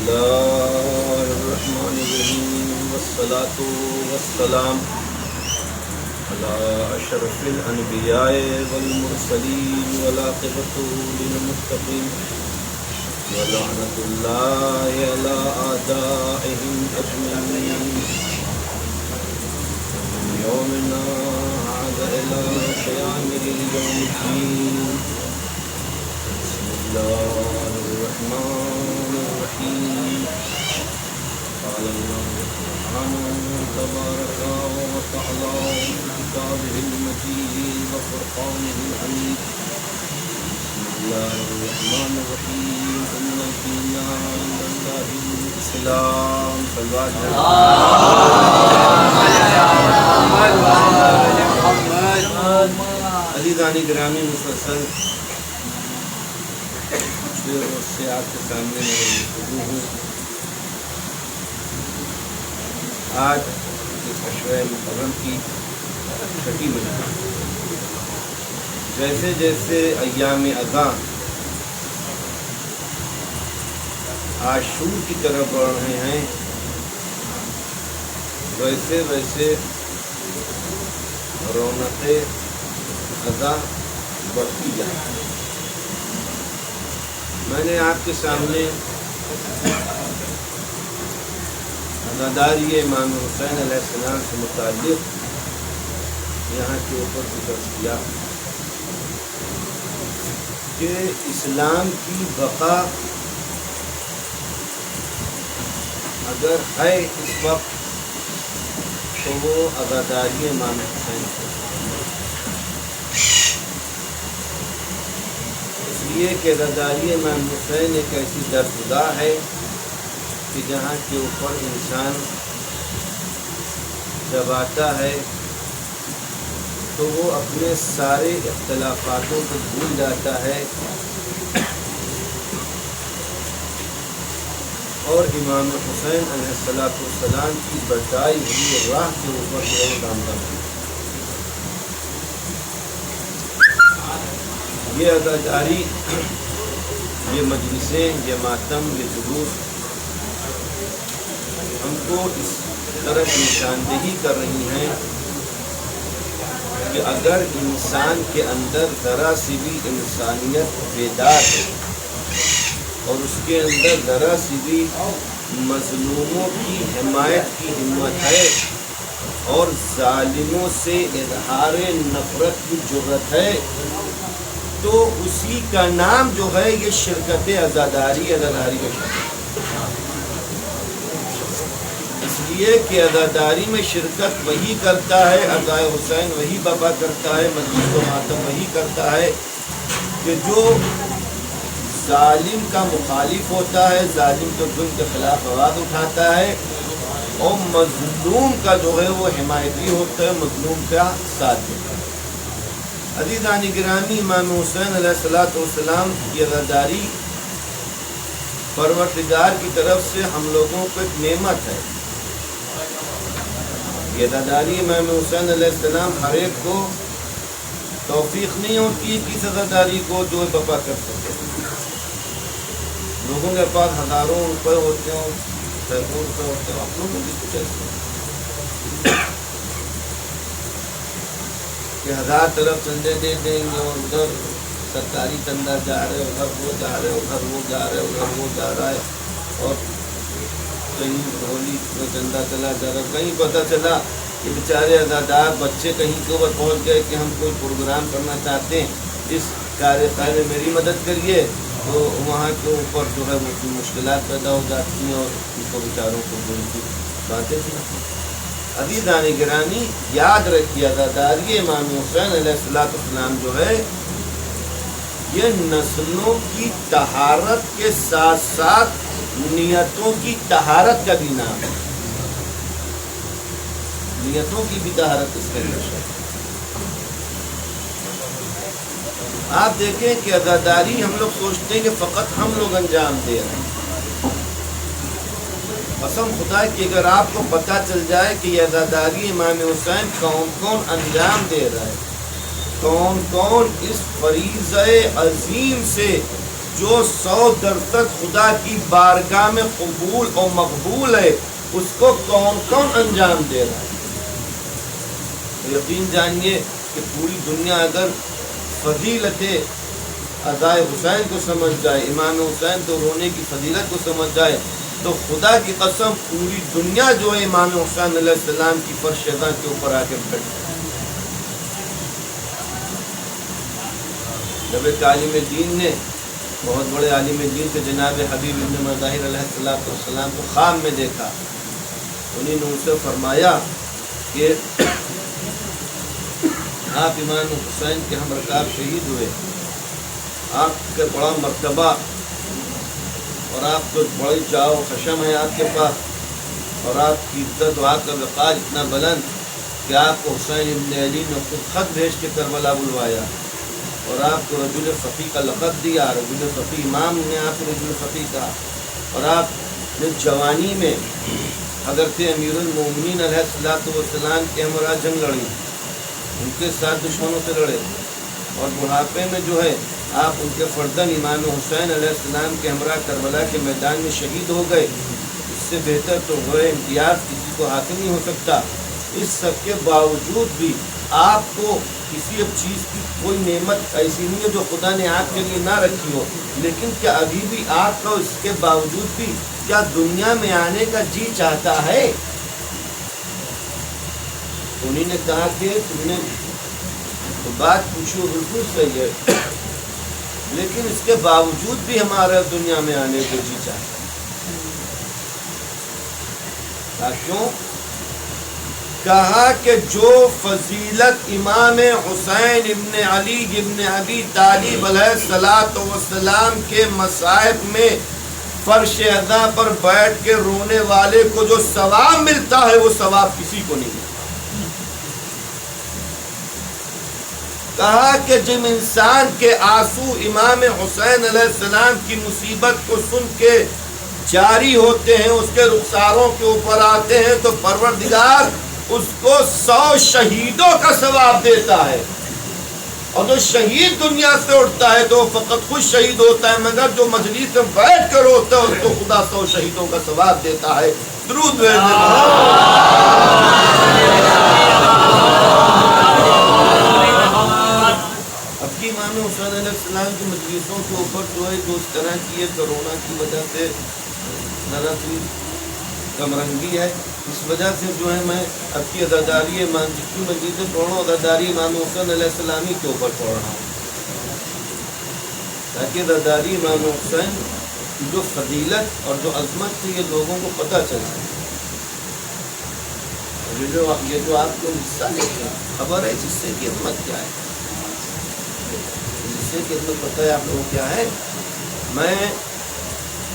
الله الرحمن الرحيم والصلاة والسلام على أشرف الأنبياء والمرسلين والعاقبة للمتقين ولعنة الله على أعدائهم أجمعين من يومنا هذا إلى قيام يوم الدين. بسم الله الرحمن الرحيم. قال الله سبحانه تبارك وتعالى في كتابه المجيد وفرقانه الحميد. بسم الله الرحمن الرحيم. إن الدين عند الله الإسلام. صلوا على عزیزان گرامی، مسلسل پچھلے روز سے آپ کے سامنے میں گفتگو ہوں. آج عشرہ محرم کی چھٹی مجلس. جیسے جیسے ایام اذاں عاشور کی طرف بڑھ رہے ہیں، ویسے ویسے رونق اذاں بڑھتی جائے. میں نے آپ کے سامنے عزاداری امام حسین علیہ السلام سے متعلق یہاں کے اوپر ذکر کیا کہ اسلام کی بقا اگر ہے اس وقت تو وہ عزاداری امام حسین ہے. اس لیے کہ عزاداری امام حسین ایک ایسی درگاہ ہے کہ جہاں کے اوپر انسان جب آتا ہے تو وہ اپنے سارے اختلافاتوں کو بھول جاتا ہے اور امام حسین علیہ السلام کی بتائی ہوئی راہ کے اوپر جو کام کرتا ہے. یہ عزاداری، یہ مجلسیں، یہ ماتم، یہ جلوس ہم کو اس طرف نشاندہی کر رہی ہیں کہ اگر انسان کے اندر ذرا سی بھی انسانیت بیدار ہے اور اس کے اندر ذرا سی بھی مظلوموں کی حمایت کی ہمت ہے اور ظالموں سے اظہار نفرت کی جرأت ہے، تو اسی کا نام جو ہے یہ شرکت عزاداری کا شرکت. اس لیے کہ عزاداری میں شرکت وہی کرتا ہے، عزائے حسین وہی بابا کرتا ہے، مجلس و ماتم وہی کرتا ہے کہ جو ظالم کا مخالف ہوتا ہے، ظالم کے ظلم کے خلاف آواز اٹھاتا ہے اور مظلوم کا جو ہے وہ حمایتی ہوتا ہے، مظلوم کا ساتھ دیتا ہے. عزیزان گرامی، امام حسین علیہ السلام کی عزاداری پروردگار کی طرف سے ہم لوگوں کو ایک نعمت ہے. یہ عزاداری امام حسین علیہ السلام ہر ایک کو توفیق نہیں ہوتی ہے کہ اس عزاداری کو جو بپا کر سکے. لوگوں کے پاس ہزاروں روپے ہوتے ہیں، سینکڑوں روپے ہوتے ہیں، اپنوں میں بھی کچھ ایسے کہ 1000 طرف چندے دے دیں گے اور ادھر سرکاری چندہ جا رہے، ادھر وہ جا رہے، ادھر وہ جا رہے، ادھر وہ جا رہا ہے، اور کہیں ہولی میں چندہ چلا جا رہا. کہیں پتہ چلا کہ بیچارے عزادار بچے کہیں کے اوپر پہنچ گئے کہ ہم کوئی پروگرام کرنا چاہتے ہیں، اس کارِ خیر میں میری مدد کریے، تو وہاں کے اوپر جو ہے وہ مشکلات پیدا ہو جاتی ہیں اور ان کو بیچاروں کو ان کی باتیں سناتی ہیں. عزیزان گرامی، یاد رکھیے عزاداری امام حسین علیہ السلام جو ہے یہ نسلوں کی طہارت کے ساتھ ساتھ نیتوں کی طہارت کا بھی نام ہے. نیتوں کی بھی طہارت اس کے اندر ہے. آپ دیکھیں کہ عزاداری ہم لوگ سوچتے ہیں کہ فقط ہم لوگ انجام دے رہے ہیں. قسم خدا کہ اگر آپ کو پتہ چل جائے کہ یہ عزاداری امام حسین کون کون انجام دے رہا ہے، کون کون اس فریضہ عظیم سے جو 100% خدا کی بارگاہ میں قبول اور مقبول ہے، اس کو کون کون انجام دے رہا ہے؟ یقین جانیے کہ پوری دنیا اگر فضیلت ادائے حسین کو سمجھ جائے، امام حسین تو رونے کی فضیلت کو سمجھ جائے، تو خدا کی قسم پوری دنیا جو ہے امام حسین علیہ السلام کی فرش ادا کے اوپر آ کے بیٹھ جائے۔ جب ایک عالم دین نے، بہت بڑے عالم دین سے جناب حبیب ابن مظاہر علیہ السلام کو خواب میں دیکھا، انہیں نے ان سے فرمایا کہ آپ امام حسین کے ہم رکاب شہید ہوئے، آپ کا بڑا مرتبہ اور آپ کو بڑی چاو خشم ہے آپ کے پاس، اور آپ کی عزت و آپ کا وقار اتنا بلند کہ آپ کو حسین ابن علی نے خود خط بھیج کے کربلا بلوایا، اور آپ کو رجل فقی کا لقب دیا، رجل فقی، امام نے آپ کو رجل فقی کہا، اور آپ نے جوانی میں حضرت امیر المومنین علیہ السلام کے ہمراہ جنگ لڑی، ان کے ساتھ دشمنوں سے لڑے، اور بڑھاپے میں جو ہے آپ ان کے فردن امام حسین علیہ السلام کے ہمراہ کربلا کے میدان میں شہید ہو گئے۔ اس سے بہتر تو غیر امتیاز کسی کو حاصل نہیں ہو سکتا۔ اس سب کے باوجود بھی آپ کو کسی اب چیز کی کوئی نعمت ایسی نہیں ہے جو خدا نے آپ کے لیے نہ رکھی ہو، لیکن کیا ابھی بھی آپ کو اس کے باوجود بھی کیا دنیا میں آنے کا جی چاہتا ہے؟ انہیں نے کہا کہ تم نے تو بات پوچھی بالکل صحیح ہے، لیکن اس کے باوجود بھی ہمارا دنیا میں آنے کو جی چاہتا ہے۔ کیوں؟ کہا کہ جو فضیلت امام حسین ابن علی ابن ابی طالب علیہ السلام کے مصائب میں فرش ادا پر بیٹھ کے رونے والے کو جو ثواب ملتا ہے وہ ثواب کسی کو نہیں ملتا۔ کہا کہ جب انسان کے آنسو امام حسین علیہ السلام کی مصیبت کو سن کے جاری ہوتے ہیں، اس کے رخساروں کے اوپر آتے ہیں، تو پروردگار اس کو 100 شہیدوں کا ثواب دیتا ہے، اور جو شہید دنیا سے اٹھتا ہے تو وہ فقط خود شہید ہوتا ہے، مگر جو مجلس میں بیٹھ کر روتا ہے اس کو خدا 100 شہیدوں کا ثواب دیتا ہے۔ درود بھیجیں۔ اب کی امام حسین علیہ السلام کی مجلسوں کے اوپر جو ہے جو اس طرح کی ہے کرونا کی وجہ سے ذرا سی کم رنگی ہے، اس وجہ سے جو ہے میں اب کی عزاداری جتنی مجلسیں پڑھ رہا ہوں عزاداری امام حسین علیہ السلام کے اوپر پڑھ رہا ہوں، تاکہ عزاداری امام حسین کی جو فضیلت اور جو عظمت تھی یہ لوگوں کو پتہ چل سکے۔ یہ جو آپ کو حصہ لیتے ہیں خبر ہے جس سے کی عظمت کیا ہے، جس سے کی عظمت پتہ ہے آپ لوگوں کیا ہے۔ میں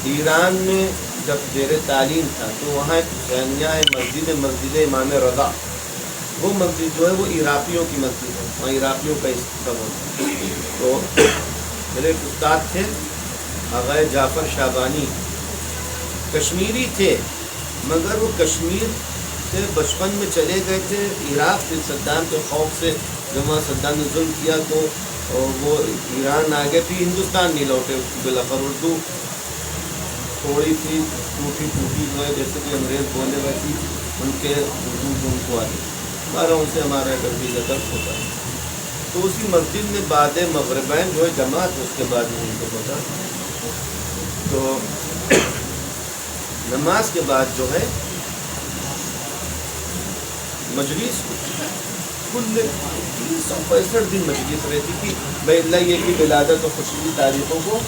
ایران میں جب زیر تعلیم تھا تو وہاں ایک حسینیہ ہے مسجد امام رضا، وہ مسجد جو ہے وہ عراقیوں کی مسجد ہے، وہاں عراقیوں کا سب ہوتا ہے۔ تو میرے ایک استاد تھے آغا جعفر شعبانی، کشمیری تھے مگر وہ کشمیر سے بچپن میں چلے گئے تھے عراق سے صدام کے خوف سے، جب وہاں صدام نے ظلم کیا تو وہ ایران آ گئے، پھر ہندوستان نہیں لوٹے، بلاخر اردو تھوڑی سی ٹوٹی جو ہے جیسے کہ انگریز بولے ویسی ان کے اردو جو ان کو آتی، ہمارا ان سے ہمارا کبھی درد ہوتا ہے۔ تو اسی مسجد میں بعد مغربین جو ہے جماعت، اس کے بعد میں ان کو پتا، تو نماز کے بعد جو ہے مجلس کل 365 دن مجلس رہتی تھی، بھائی اللہ یہ کی ولادت و خوشی تاریخوں کو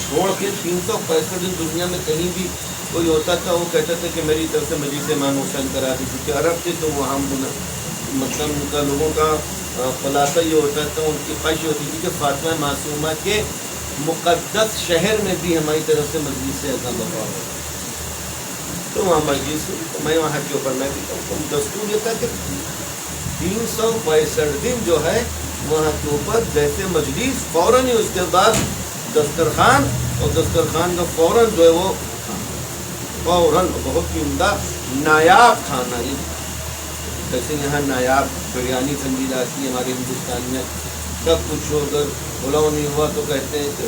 چھوڑ کے 365 دن دنیا میں کہیں بھی کوئی ہوتا تھا وہ کہتا تھا کہ میری طرف سے مجلس امام حسین کرا دی، کیونکہ عرب تھے تو وہاں مطلب ان کا لوگوں کا خلاصہ یہ ہوتا تھا، ان کی خواہش ہوتی تھی کہ فاطمہ معصومہ کے مقدس شہر میں بھی ہماری طرف سے مجلس اعظم برپا ہو، تو وہاں مجلس میں وہاں کے اوپر میں بھی دستور یہ تھا کہ 365 دن جو ہے وہاں کے اوپر جیسے مجلس فوراً ہی اس کے بعد دسترخوان، اور دسترخوان کا فوراً جو ہے وہ فوراً بہت ہی عمدہ نایاب کھانا، جیسے یہاں نایاب بریانی ٹھنڈی لاتی ہے ہمارے ہندوستان میں، سب کچھ ہو، اگر پلاؤ نہیں ہوا تو کہتے ہیں کہ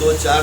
2 4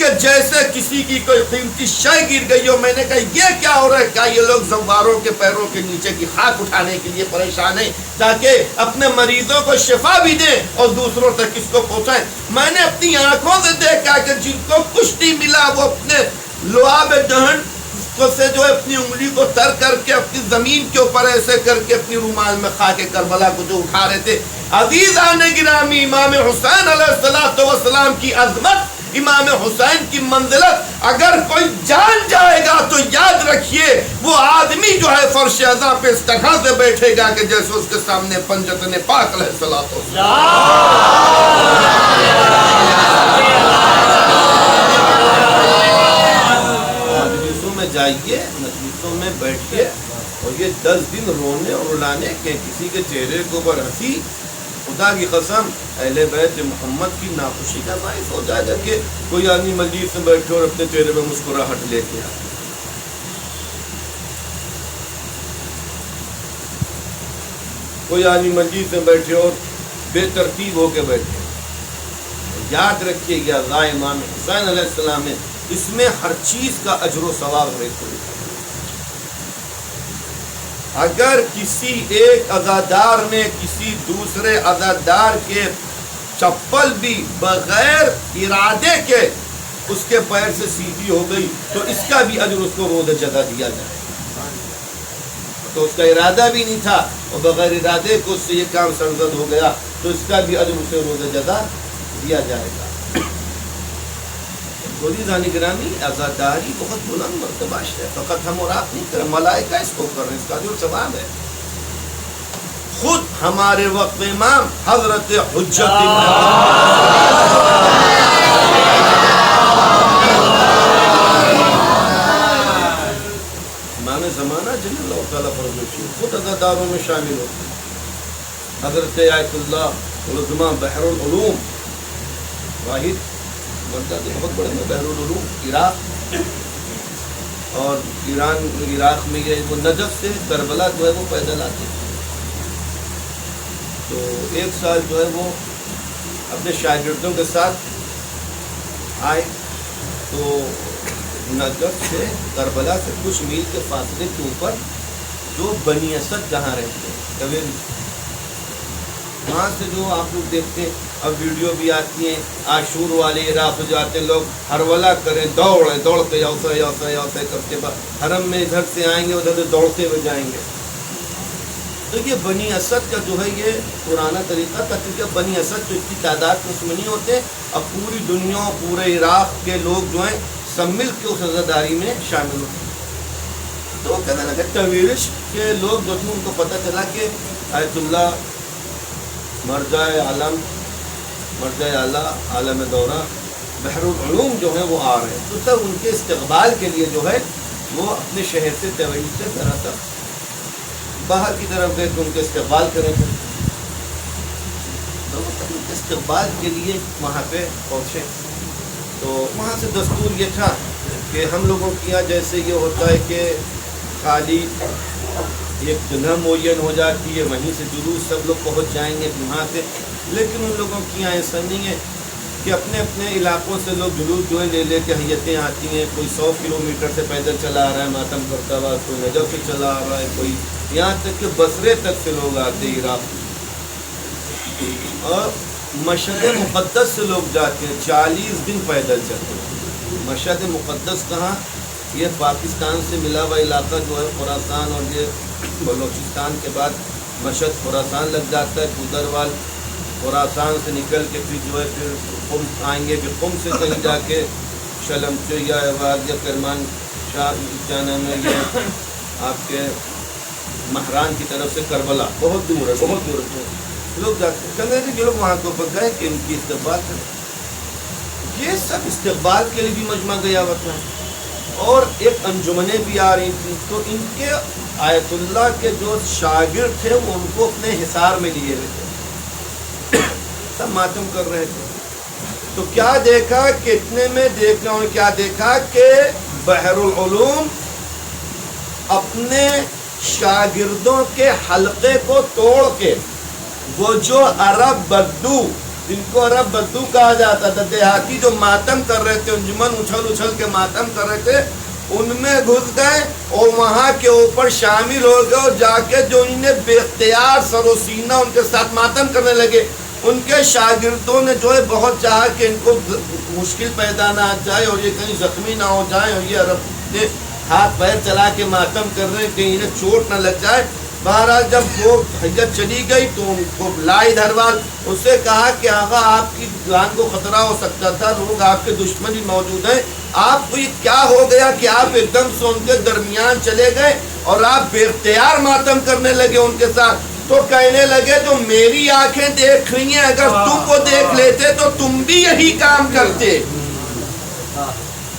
کہ جیسے کسی کی کوئی قیمتی شے گر گئی ہو. میں نے کہا یہ کیا ہو رہا ہے؟ کیا یہ لوگ زواروں کے پیروں کے نیچے کی خاک اٹھانے کے لیے پریشان ہیں تاکہ اپنے مریضوں کو شفا بھی دیں اور دوسروں تک اس کو پہنچائیں. میں نے اپنی آنکھوں سے دیکھا کہ جن کو کچھ نہیں ملا وہ اپنے لعاب دہن سے جو ہے اپنی انگلی کو تر کر کے اپنی زمین کے اوپر ایسے کر کے اپنی رومال میں خاک کربلا کو جو اٹھا رہے تھے. عزیزان گرامی، امام حسین علیہ السلام کی عظمت، امام حسین کی منزلت اگر کوئی جان جائے گا تو یاد رکھیے وہ آدمی جو ہے فرش عزا پہ اس طرح سے بیٹھے گا کہ جیسے اس کے سامنے پنجتن پاک علیہ السلام. مجلسوں میں جائیے، مجلسوں میں بیٹھیے اور یہ 10 دن رونے اور رلانے کے کسی کے چہرے کے اوپر ہنسی خدا کی قسم اہل بیت محمد کی ناخوشی کا باعث ہو جائے گا کہ کوئی آدمی مجلس میں بیٹھے اور اپنے چہرے پہ مسکراہٹ لے کے آئے. کوئی آدمی مجلس میں بیٹھے اور بے ترتیب ہو کے بیٹھے. یاد رکھیے گا امام حسین علیہ السلام ہے، اس میں ہر چیز کا اجر و ثواب ہے. اگر کسی ایک عزادار نے کسی دوسرے عزادار کے چپل بھی بغیر ارادے کے اس کے پیر سے سیدھی ہو گئی تو اس کا بھی اجر اس کو روز جزا دیا جائے. تو اس کا ارادہ بھی نہیں تھا اور بغیر ارادے کو اس سے یہ کام سرزد ہو گیا تو اس کا بھی اجر اسے روز جزا دیا جائے گا. عزیزان گرامی، عزاداری بہت بلند مرتبہ ہے، فقط ہم اور آپ نہیں کر رہے، ملائکہ اس کو کر رہے ہیں، اس کا جو ثواب ہے. خود ہمارے وقت امام حضرت حجت امام زمانہ جل اللہ تعالیٰ فرماتے ہیں خود عزاداروں میں شامل ہوتے ہیں. حضرت آیت اللہ العظمہ بحر العلوم، واحد بنتا تو بہت بڑے میں بحر العلوم عراق، اور عراق میں یہ وہ نجف سے کربلا جو ہے وہ پیدل آتے ہیں. تو ایک سال جو ہے وہ اپنے شاگردوں کے ساتھ آئے تو نجف سے کربلا سے کچھ میل کے فاصلے کے اوپر جو بنی اسد جہاں رہتے ہیں وہاں سے جو آپ لوگ دیکھتے ہیں اب ویڈیو بھی آتی ہیں عاشور والے عراق سے جاتے ہیں لوگ ہرولہ کریں دوڑ کے یوسے کرتے حرم میں ادھر سے آئیں گے ادھر سے دوڑتے ہوئے جائیں گے. تو یہ بنی اسد کا جو ہے یہ پرانا طریقہ تھا کیونکہ بنی اسد تو اتنی تعداد میں اس میں نہیں ہوتے. اب پوری دنیا پورے عراق کے لوگ جو ہیں سب مل کے اس عزاداری میں شامل ہوتے ہیں. تو وہ کہنے لگا تویرش کے لوگ جو تھے ان کو پتہ چلا کہ آیت اللہ مرجع عالم مرجع اعلیٰ عالم دورہ بحر العلوم جو ہیں وہ آ رہے ہیں. تو سب ان کے استقبال کے لیے جو ہے وہ اپنے شہر سے طویل سے ذرا سا باہر کی طرف گئے تو ان کے استقبال کریں گے. تو ان کے استقبال کے لیے وہاں پہ پہنچے تو وہاں سے دستور یہ تھا کہ ہم لوگوں کی یہاں جیسے یہ ہوتا ہے کہ خالی ایک جگہ معین ہو جاتی ہے وہیں سے جلوس سب لوگ پہنچ جائیں گے وہاں سے، لیکن ان لوگوں کی یہاں ایسا نہیں ہے کہ اپنے اپنے علاقوں سے لوگ جلوس جو ہے لے لے کے حیتیں آتی ہیں. کوئی 100 کلومیٹر سے پیدل چلا آ رہا ہے ماتم کرتا ہوا، کوئی نجف سے چلا آ رہا ہے، کوئی یہاں تک کہ بصرے تک سے لوگ آتے ہیں عراق. اور مشہد مقدس سے لوگ جاتے ہیں 40 دن پیدل چلتے ہیں. مشہد مقدس کہاں؟ یہ پاکستان سے ملا ہوا علاقہ جو ہے خراسان اور یہ بلوچستان کے بعد مشہد خراسان لگ جاتا ہے. گودروال خراسان سے نکل کے پھر جو ہے پھر قم آئیں گے، پھر قم سے کہیں جا کے شلمچے یا عواد یا کرمان شاہ کیا نام ہے یہ آپ کے مہران کی طرف سے کربلا بہت دور ہے، بہت دور ہے. لوگ جاتے ہیں کہنے کہ لوگ وہاں کو گئے کہ ان کی استقبال کریں. یہ سب استقبال کے لیے بھی مجمع گیا ہوا تھا اور ایک انجمنیں بھی آ رہی تھیں. تو ان کے آیت اللہ کے جو شاگرد تھے وہ ان کو اپنے حصار میں لیے ہوئے تھے، سب ماتم کر رہے تھے. تو کیا دیکھا کہ اتنے میں دیکھنا انہوں نے کیا دیکھا کہ بحر العلوم اپنے شاگردوں کے حلقے کو توڑ کے وہ جو عرب بدو جن کو عرب بدو کہا جاتا تھا، دیہاتی جو ماتم کر رہے تھے، انجمن اچھل اچھل کے ماتم کر رہے تھے، ان میں گھس گئے اور وہاں کے اوپر شامل ہو گئے اور جا کے جو انہیں بے اختیار سر و سینہ ان کے ساتھ ماتم کرنے لگے. ان کے شاگردوں نے جو ہے بہت چاہا کہ ان کو مشکل پیدا نہ آ جائے اور یہ کہیں زخمی نہ ہو جائیں، اور یہ عرب نے ہاتھ پیر چلا کے ماتم کر رہے ہیں کہیں انہیں چوٹ نہ لگ جائے. بہرحال جب وہ حجت چلی گئی تو ان کو لائی دھروال، اس سے کہا کہ آقا آپ کی جان کو خطرہ ہو سکتا تھا، لوگ آپ کے دشمن بھی موجود ہیں، آپ کو یہ کیا ہو گیا کہ آپ ایک دم سے ان کے درمیان چلے گئے اور آپ بے اختیار ماتم کرنے لگے ان کے ساتھ. تو کہنے لگے جو میری آنکھیں دیکھ رہی ہیں، اگر تم کو دیکھ لیتے تو تم بھی یہی کام کرتے،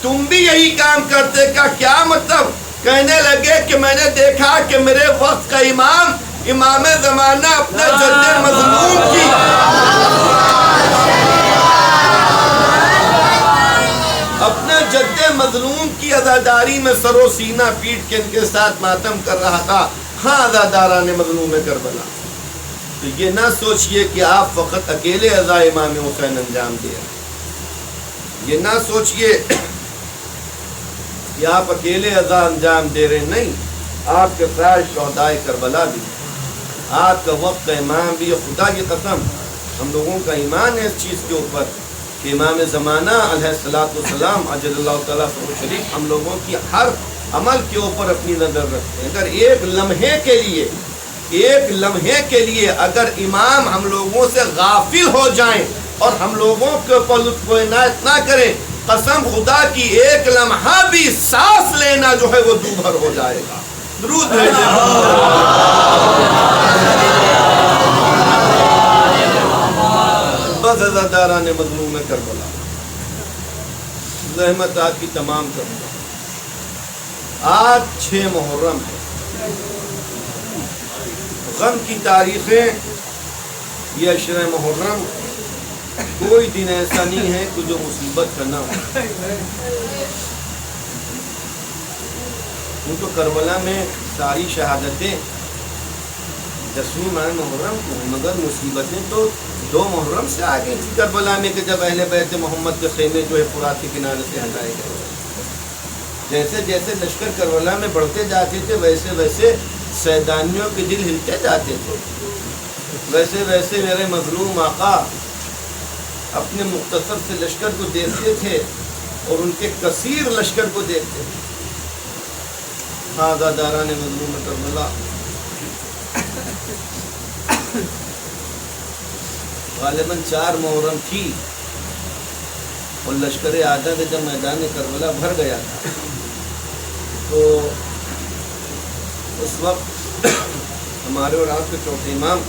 تم بھی یہی کام کرتے. کا کیا مطلب؟ کہنے لگے کہ میں نے دیکھا کہ میرے وقت کا امام زمانہ اپنے جد مظلوم کی مظلوم کی عزاداری میں سر و سینہ پیٹ کے ان کے ساتھ ماتم کر رہا تھا. ہاں عزاداران مظلوم کربلا. تو یہ نہ سوچئے کہ آپ فقط اکیلے عزا امام حسین انجام دے رہے، یہ نہ سوچئے کہ آپ اکیلے عزا انجام دے رہے، نہیں، آپ کے ساتھ شہدائے کربلا بھی، آپ کا وقت کا امام بھی. خدا کی قسم ہم لوگوں کا ایمان ہے اس چیز کے اوپر کہ امام زمانہ علیہ السلام عجل اللہ تعالیٰ فرو شریف ہم لوگوں کی ہر عمل کے اوپر اپنی نظر رکھتے ہیں. اگر ایک لمحے کے لیے اگر امام ہم لوگوں سے غافل ہو جائیں اور ہم لوگوں کے اوپر لطف و عنایت نہ کریں، قسم خدا کی ایک لمحہ بھی سانس لینا جو ہے وہ دوبھر ہو جائے گا. درود بھیجیں. بس عزاداران مظلوم کربلا، زحمت آپ کی تمام کربلا. آج 6 محرم ہے. غم کی تاریخیں یہ عشرہ محرم، کوئی دن ایسا نہیں ہے کہ جو مصیبت کا نہ ہو. ان کو کربلا میں ساری شہادتیں 10ویں ماہ محرم کو، مگر مصیبتیں تو 2 محرم سے آگے تھی کربلا میں، کہ جب اہل بیت محمد کے خیمے جو ہے فرات کے کنارے سے ہٹائے گئے. جیسے جیسے لشکر کربلا میں بڑھتے جاتے تھے ویسے ویسے سیدانیوں کے دل ہلتے جاتے تھے، ویسے ویسے میرے مظلوم آقا اپنے مختصر سے لشکر کو دیکھتے تھے اور ان کے کثیر لشکر کو دیکھتے تھے. عزاداران مظلوم کربلا، غالباً 4 محرم تھی اور لشکر اعظم جب میدان کربلا بھر گیا تھا تو اس وقت ہمارے اور آپ کے چوتھے امام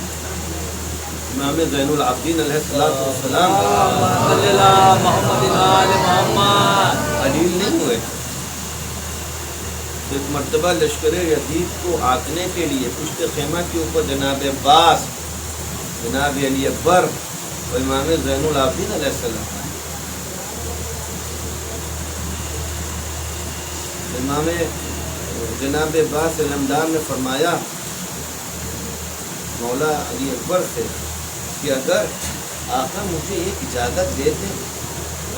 زین العابدین علیہ السلام علیل نہیں ہوئے. ایک مرتبہ لشکر یزید کو آکنے کے لیے پشت خیمہ کے اوپر جناب عباس، جناب علی اکبر اور امام زین العابدین علیہ السلام، امام جناب عباس علمدار نے فرمایا مولا علی اکبر سے کہ اگر آقا مجھے ایک اجازت دے دیں،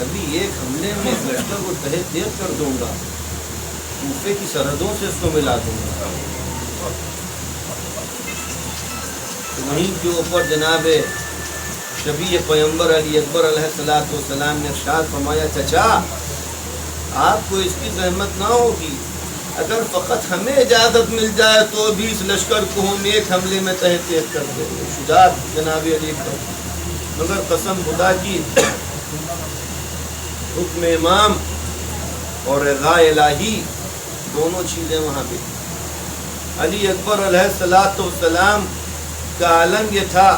ابھی ایک حملے میں اس لشکر کو تہہ تیز کر دوں گا، کوفے کی سرحدوں سے اس کو ملا دوں گا. وہیں کے اوپر جناب شبیہ پیغمبر علی اکبر علیہ السلام نے ارشاد فرمایا چچا آپ کو اس کی زحمت نہ ہوگی، اگر فقط ہمیں اجازت مل جائے تو بھی اس لشکر کو ہم ایک حملے میں تہہ تیز کر دیں گے. شجاعت جناب علی اکبر. مگر قسم خدا کی حکم امام اور رضا الہی دونوں چیزیں وہاں پہ. علی اکبر علیہ السلام کا عالم یہ تھا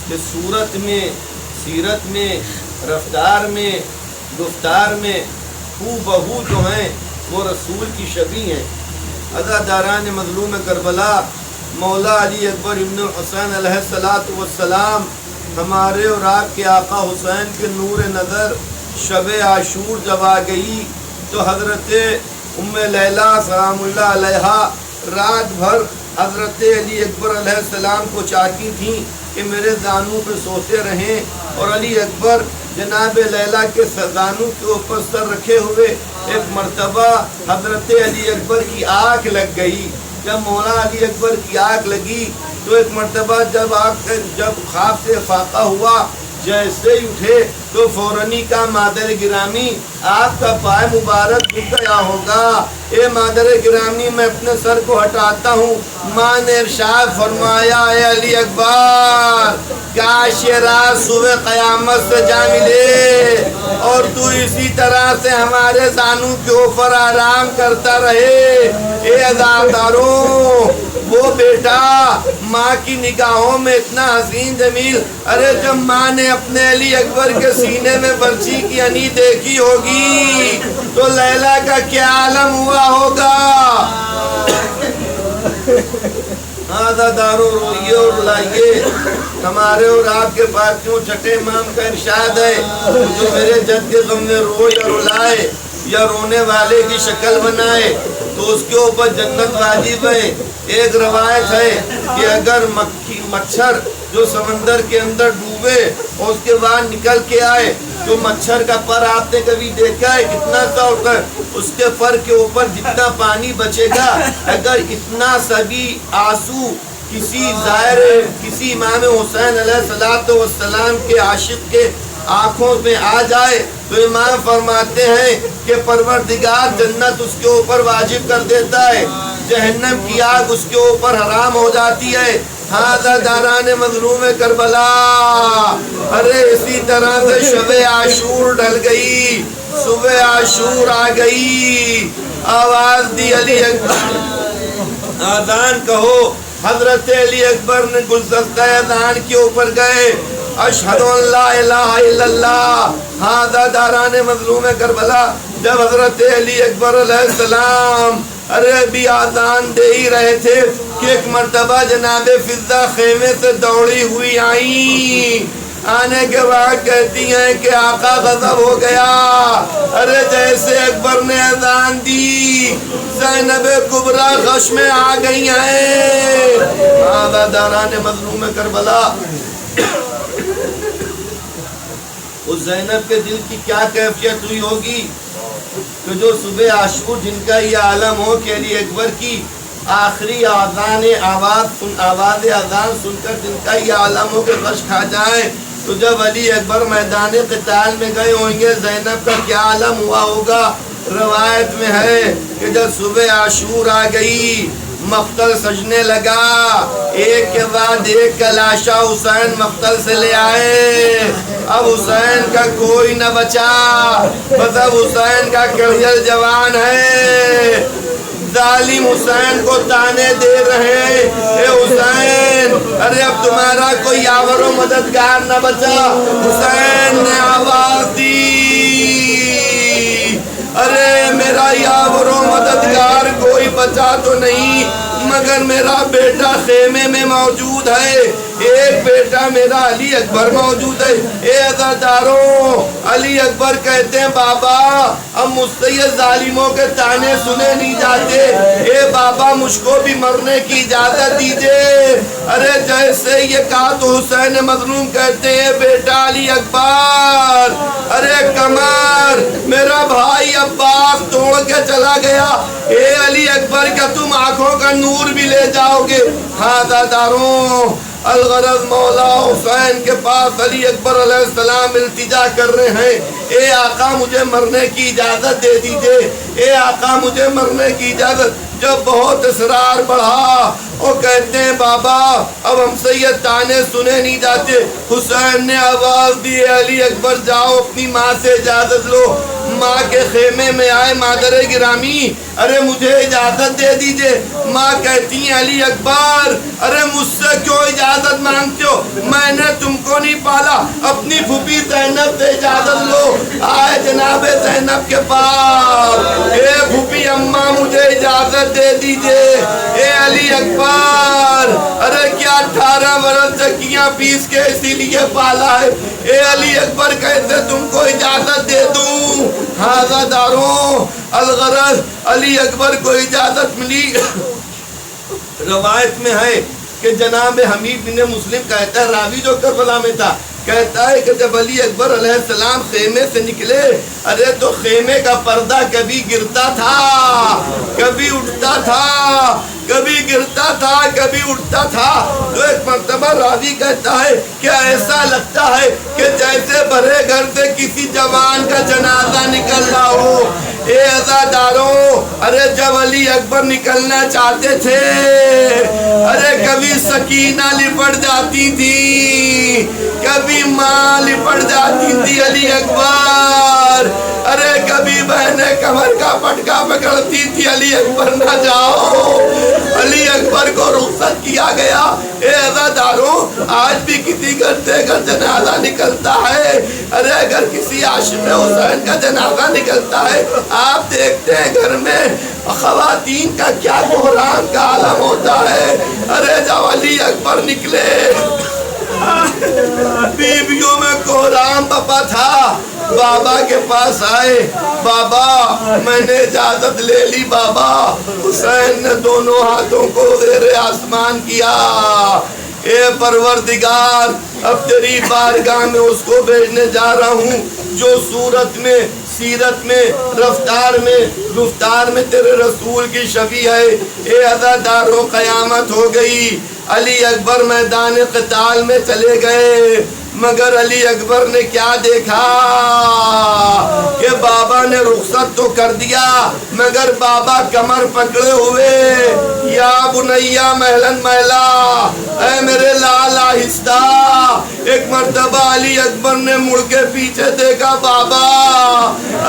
کہ صورت میں، سیرت میں، رفتار میں، گفتار میں ہو بہو جو ہیں وہ رسول کی شبیہ ہیں. عزاداران مظلوم کربلا، مولا علی اکبر ابن الحسین علیہ السلام ہمارے اور آپ کے آقا حسین کے نور نظر شب عاشور جب آ گئی تو حضرت ام لیلہ سلام اللہ علیہا رات بھر حضرت علی اکبر علیہ السلام کو چاہتی تھیں کہ میرے زانوں پہ سوتے رہیں، اور علی اکبر جناب لیلا کے زانوں کے اوپر سر رکھے ہوئے ایک مرتبہ حضرت علی اکبر کی آنکھ لگ گئی۔ جب مولا علی اکبر کی آنکھ لگی تو ایک مرتبہ جب خواب سے افاقہ ہوا، جیسے ہی اٹھے تو فوراً کا مادر گرامی آپ کا پائے مبارک جھک گیا ہوگا۔ اے مادر گرامی میں اپنے سر کو ہٹاتا ہوں۔ ماں نے ارشاد فرمایا اے علی اکبر کاش یہ رات صبح قیامت سے جا ملے اور تو اسی طرح سے ہمارے زانوں کے اوپر آرام کرتا رہے۔ اے عزاداروں، وہ بیٹا ماں کی نگاہوں میں اتنا حسین جمیل، ارے جب ماں نے اپنے علی اکبر کے سینے میں برچی کی انی دیکھی ہوگی تو لیلا کا کیا عالم ہوا ہوگا۔ عزاداروں، روئیے اور رلائیے، ہمارے اور آپ کے پارٹیوں چھٹے امام کا ارشاد ہے جو میرے جد کے غم میں رو یا رلائے یا رونے والے کی شکل بنائے تو اس کے اوپر جنت واجب ہے۔ ایک روایت ہے کہ اگر مچھر جو سمندر کے اندر ڈوبے اور اس کے بعد نکل کے آئے تو مچھر کا پر آپ نے کبھی دیکھا ہے کتنا سا ہوتا ہے؟ اس کے پر کے اوپر جتنا پانی بچے گا، اگر اتنا سبھی آنسو کسی امام حسین علیہ السلام کے عاشق کے آنکھوں میں آ جائے تو امام فرماتے ہیں کہ پروردگار جنت اس کے اوپر واجب کر دیتا ہے، جہنم کی آگ اس کے اوپر حرام ہو جاتی ہے۔ ہاں داران مظلوم کربلا، ارے اسی طرح سے شب عاشور ڈل گئی، صبح عاشور آ گئی، آواز دی علی اکبر آذان کہو۔ حضرت علی اکبر نے گلدستہ اذان کے اوپر گئے، اشہد ان لا الہ الا اللہ۔ ہاں داران مظلوم کربلا، جب حضرت علی اکبر علیہ السلام ارے بھی آذان دے ہی رہے تھے کہ ایک مرتبہ جناب فضہ خیمے سے دوڑی ہوئی آئیں، آنے کے بعد کہتی ہیں کہ آقا غضب ہو گیا۔ ارے جیسے اکبر نے اذان دی زینب کبریٰ غش میں آ گئی ہیں۔ داران مظلوم کربلا، اس زینب کے دل کی کیا کیفیت ہوئی ہوگی کہ جو صبح عاشور جن کا یہ عالم ہو کہ علی اکبر کی آخری آواز اذان سن کر جن کا یہ عالم ہو کہ غش کھا جائیں، تو جب علی اکبر میدان قتال میں گئے ہوں گے زینب کا کیا عالم ہوا ہوگا۔ روایت میں ہے کہ جب صبح عاشور آ گئی مقتل سجنے لگا، ایک کے بعد ایک کا لاشا حسین مقتل سے لے آئے، اب حسین کا کوئی نہ بچا، بس اب حسین کا کڑیل جوان ہے، ظالم حسین کو تانے دے رہے ہیں، اے حسین ارے اب تمہارا کوئی یاور و مددگار نہ بچا۔ حسین نے آواز دی ارے میرا یاور و مددگار کوئی بچا تو نہیں مگر میرا بیٹا خیمے میں موجود ہے، ایک بیٹا میرا علی اکبر موجود ہے۔ اے عزاداروں، علی اکبر کہتے ہیں بابا اب مجھ سے یہ ظالموں کے تانے سنے نہیں جاتے، اے بابا مجھ کو بھی مرنے کی اجازت دیجئے۔ ارے جیسے یہ کہا تو حسین مظلوم کہتے ہیں بیٹا علی اکبر، ارے کمر میرا بھائی عباس توڑ کے چلا گیا، اے علی اکبر کیا تم آنکھوں کا نور بھی لے جاؤ گے؟ عزاداروں، الغرض مولا حسین کے پاس علی اکبر علیہ السلام التجا کر رہے ہیں، اے آقا مجھے مرنے کی اجازت دے دیجئے، اے آقا مجھے مرنے کی اجازت۔ جب بہت اصرار بڑھا وہ کہتے ہیں بابا اب ہم سے یہ تانے سنے نہیں جاتے۔ حسین نے آواز دی علی اکبر جاؤ اپنی ماں سے اجازت لو۔ ماں کے خیمے میں آئے مادر گرامی، ارے مجھے اجازت دے دیجئے۔ ماں کہتی ہیں علی اکبر ارے مجھ سے کیوں اجازت مانگتے ہو؟ میں نے تم کو نہیں پالا، اپنی پھوپھی زینب سے اجازت لو۔ آئے جناب زینب کے پاس، اے پھوپھی اماں مجھے اجازت دے دیجئے۔ اے علی اکبر ارے کیا 18 برس چکیاں پیس کے اسی لیے پالا ہے؟ اے علی اکبر کہتے تم کو اجازت دے دوں؟ عزاداروں، الغرض علی اکبر کو اجازت ملی، روایت میں ہے کہ جناب حمید بن مسلم کہتا ہے، راوی جو کربلا میں تھا، کہتا ہے کہ جب علی اکبر علیہ السلام خیمے سے نکلے، ارے تو خیمے کا پردہ کبھی گرتا تھا، کبھی اٹھتا تھا، کبھی گرتا تھا، کبھی اٹھتا تھا۔ تو ایک مرتبہ راوی کہتا ہے کہ ایسا لگتا ہے کہ جیسے بھرے گھر سے کسی جوان کا جنازہ نکل رہا ہو۔ اے عزاداروں، ارے جب علی اکبر نکلنا چاہتے تھے، ارے کبھی سکینہ لپٹ جاتی تھی، کبھی ماں لپٹ جاتی تھی علی اکبر، ارے کبھی بہنیں کمر کا پٹکا پکڑتی تھی، علی اکبر نہ جاؤ، علی اکبر کو رخصت کیا گیا۔ اے عزاداروں، آج بھی کسی گھر سے اگر جنازہ نکلتا ہے، ارے اگر کسی عاشق حسین کا جنازہ نکلتا ہے، آپ دیکھتے ہیں گھر میں خواتین کا کیا بحران کا عالم ہوتا ہے۔ ارے جب علی اکبر نکلے، بیویوں میں کوہرام بپا تھا۔ بابا کے پاس آئے، بابا میں نے اجازت لے لی بابا۔ حسین نے دونوں ہاتھوں کو زیر آسمان کیا، اے پروردگار، اب تیری بارگاہ میں اس کو بھیجنے جا رہا ہوں جو صورت میں، سیرت میں، رفتار میں، گفتار میں تیرے رسول کی شفیع ہے۔ اے عزاداروں، قیامت ہو گئی۔ علی اکبر میدان قتال میں چلے گئے، مگر علی اکبر نے کیا دیکھا کہ بابا نے رخصت تو کر دیا، مگر بابا کمر پکڑے ہوئے، یا بنیا مہلن محلا، اے میرے لال آہستہ۔ ایک مرتبہ علی اکبر نے مڑ کے پیچھے دیکھا، بابا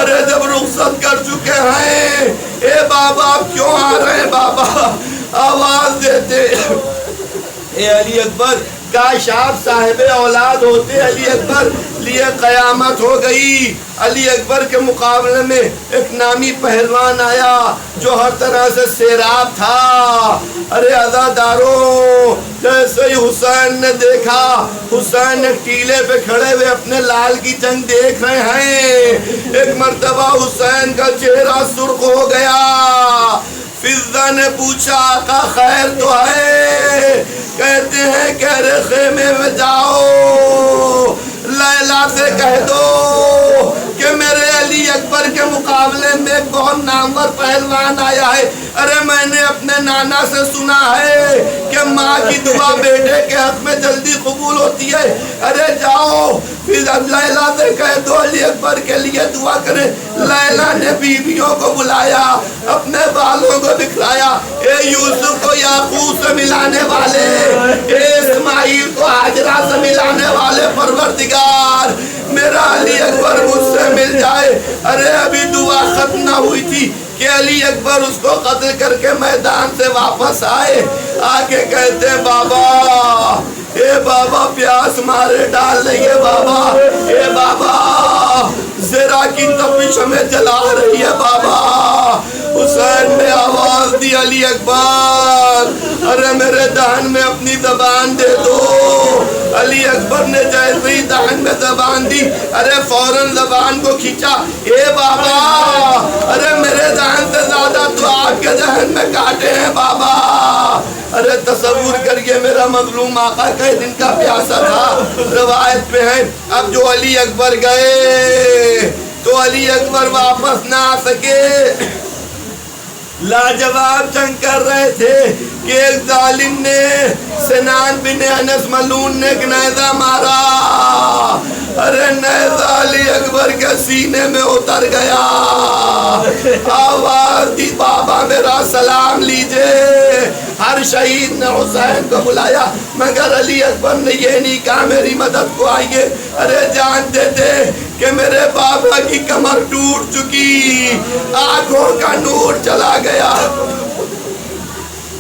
ارے جب رخصت کر چکے ہیں، اے بابا آپ کیوں آ رہے ہیں بابا؟ آواز دیتے، اے علی اکبر کاش آپ صاحب اولاد ہوتے علی اکبر، لیے قیامت ہو گئی۔ علی اکبر کے مقابلے میں ایک نامی پہلوان آیا جو ہر طرح سے سیراب تھا۔ ارے عزاداروں، جیسے ہی حسین نے دیکھا، حسین ایک ٹیلے پہ کھڑے ہوئے اپنے لال کی جنگ دیکھ رہے ہیں۔ ایک مرتبہ حسین کا چہرہ سرخ ہو گیا۔ فضہ نے پوچھا، آقا خیر تو ہے؟ کہتے ہیں کہہ خیمے میں جاؤ، لیلا سے کہہ دو کہ میرے علی اکبر کے مقابلے میں ایک بہت نامور پہلوان آیا ہے۔ ارے میں نے اپنے نانا سے سنا ہے کہ ماں کی دعا بیٹے کے حق میں جلدی قبول ہوتی ہے۔ ارے جاؤ، پھر اب لیلا سے کہہ دو علی اکبر کے لیے دعا کریں۔ لیلا نے بیویوں کو بلایا، اپنے بالوں کو بکھرایا، اے یوسف کو یعقوب سے ملانے والے، اے اسماعیل کو ہاجرہ سے ملانے والے پروردگار، میرا علی اکبر مجھ سے مل جائے۔ ارے ابھی دعا ختم نہ ہوئی تھی کہ علی اکبر اس کو قتل کر کے میدان سے واپس آئے۔ آگے کہتے ہیں، بابا اے بابا پیاس مارے ڈال رہی ہے بابا، اے بابا زرا کی تپش ہمیں جلا رہی ہے بابا۔ حسین نے آواز دی، علی اکبر ارے میرے دہن میں اپنی زبان دے دو۔ علی اکبر نے جیسے ہی دہن میں زبان دی، ارے فوراً زبان کو کھینچا، اے بابا ارے میرے دہن سے زیادہ تو آپ کے دہن میں کاٹے ہیں بابا۔ ارے تصور کریے، میرا مظلوم آقا کئی دن کا پیاسا تھا۔ روایت پہ ہے اب جو علی اکبر گئے تو علی اکبر واپس نہ آ سکے۔ لاجواب جنگ کر رہے تھے کہ ایک ظالم نے، سنان بن انس ملعون نے ایک نیزہ مارا۔ ارے نیزہ علی اکبر کے سینے میں اتر گیا۔ آواز دی، بابا میرا سلام لیجئے۔ ہر شہید نے حسین کو بلایا، مگر علی اکبر نے یہ نہیں کہا میری مدد کو آئیے۔ ارے جانتے تھے کہ میرے بابا کی کمر ٹوٹ چکی، آنکھوں کا نور چلا گیا۔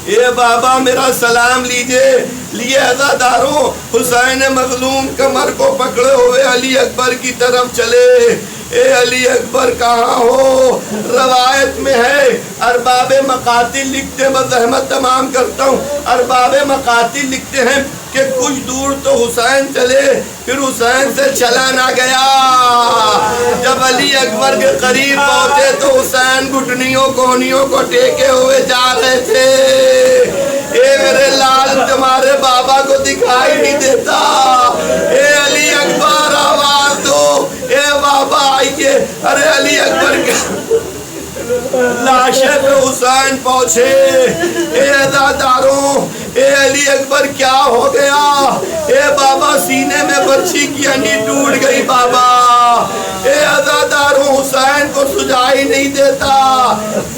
اے بابا میرا سلام لیجئے۔ لیے عزاداروں، حسین مظلوم کمر کو پکڑے ہوئے علی اکبر کی طرف چلے۔ اے علی اکبر کہاں ہو؟ روایت میں ہے، ارباب مقاتل لکھتے ہیں، بزحمت تمام کرتا ہوں، ارباب مقاتل لکھتے ہیں کہ کچھ دور تو حسین چلے، پھر حسین سے چلا نہ گیا۔ جب علی اکبر کے قریب پہنچے تو حسین گھٹنیوں کونیوں کو ٹیکے ہوئے جا رہے تھے۔ اے میرے لال تمہارے بابا کو دکھائی نہیں دیتا، اے علی اکبر آواز دو، اے بابا آئیے، ارے علی اکبر کیا لاشے پہ حسین پہنچے، اے عزاداروں، اے علی اکبر کیا ہو گیا؟ اے بابا سینے میں برچھی کی ہنی ٹوٹ گئی بابا، اے عزاداروں حسین کو سجائی نہیں دیتا،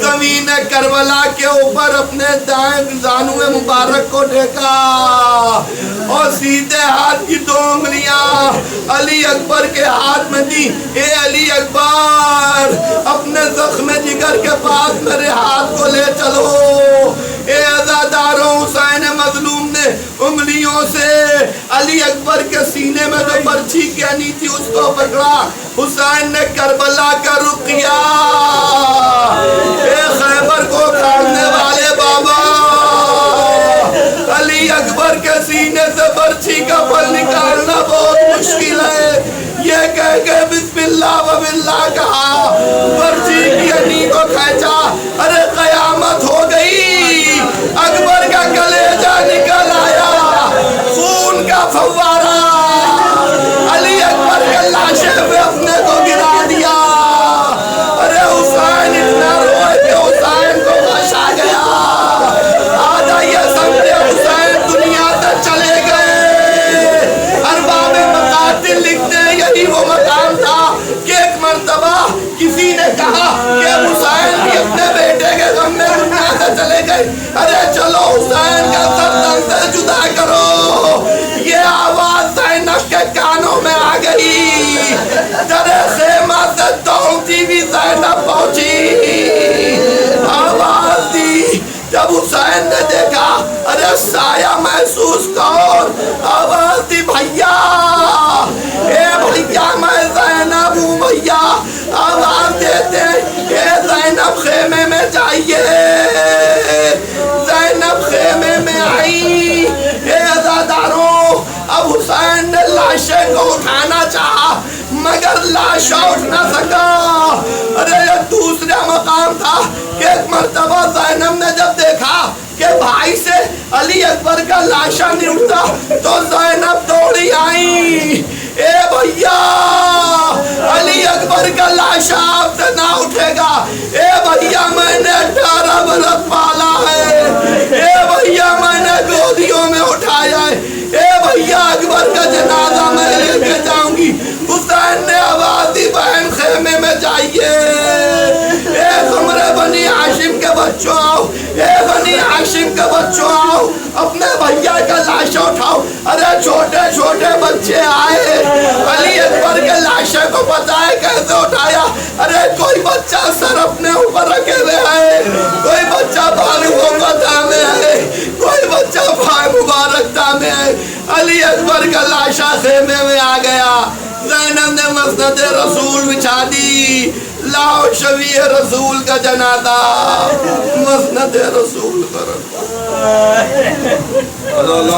زمین کربلا کے اوپر اپنے دائیں زانو مبارک کو ٹھیکا اور سیدھے ہاتھ کی 2 انگلیاں علی اکبر کے ہاتھ میں دی، اے علی اکبر اپنے زخم جگر کے پاس میرے ہاتھ کو لے چلو، اے عزاداروں حسین مظلوم نے انگلیوں سے علی اکبر کے سینے میں جو برچھی کی ہنی تھی اس کو پکڑا، حسین نے کربلا کا رخ کیا، اے خیبر کو کھاڑنے والے بابا، علی اکبر کے سینے سے برچھی کا پھل نکالنا بہت مشکل ہے، یہ کہہ کے بسم اللہ و باللہ کہا، برچھی کی ہنی کو کھینچا، ارے قیامت ہو گئی، اکبر کا کلیجہ نکل آیا، خون کا فوارہ، علی اکبر کے لاشے پہ اپنے کو گرا دیا، ارے حسین اتنا روئے کہ حسین کو غش آ گیا، آدھا یہ سمجھے حسین دنیا سے چلے گئے، ارباب مقاتل لکھتے ہیں یہی وہ مقام تھا کہ ایک مرتبہ کسی نے کہا کہ حسین بھی اپنے بیٹے کے غم میں دنیا سے چلے گئے، ارے چلو حسین کا سر تن سے جدا کرو، یہ آواز زینب کے کانوں میں آ گئی، در خیمہ سے دوڑتی بھی زینب پہنچی، آواز دی، جب حسین نے دیکھا ارے سایہ محسوس کر، آواز دی بھیا، اے بھیا میں زینب ہوں بھیا، آواز دیتے اے زینب خیمے میں جائیے، زینب خیمے میں آئی، اے عزاداروں اب حسین نے لاشے کو اٹھانا چاہا مگر لاشا اٹھ نہ سکا، ارے یہ دوسرا مقام تھا کہ ایک مرتبہ زینب نے جب دیکھا کہ بھائی سے علی اکبر کا لاشا نہیں اٹھتا تو زینب دوڑی آئی، اے بھیا علی اکبر کا لاشا آپ سے نہ اٹھے گا، اے بھیا میں نے 18 برس پالا ہے، اے بھیا میں نے گودیوں میں اٹھایا ہے، اے بھیا اکبر کا جنازہ میں لے کے جاؤں گی، حسین نے آواز دی بہن خیمے میں جائیے، اے زمرے بنی ہاشم کے بچوں آؤ، اے بنی ہاشم کے بچوں آؤ، اپنے بھیا کا لاشا اٹھاؤ، ارے چھوٹے چھوٹے بچے آئے، علی اکبر کے لاشے کو پتا ہے کیسے اٹھایا، ارے کوئی بچہ سر اپنے اوپر رکھے ہوئے ہے، کوئی بچہ بالوں کو تھامے ہے، کوئی بچہ بھائی مبارک تھامے ہے، علی اکبر کا لاشا خیمے میں آ گیا، زینب نے مسند رسول بچھا دی، لاؤ شفیع رسول کا جنازہ، مسند رسول پر اللہ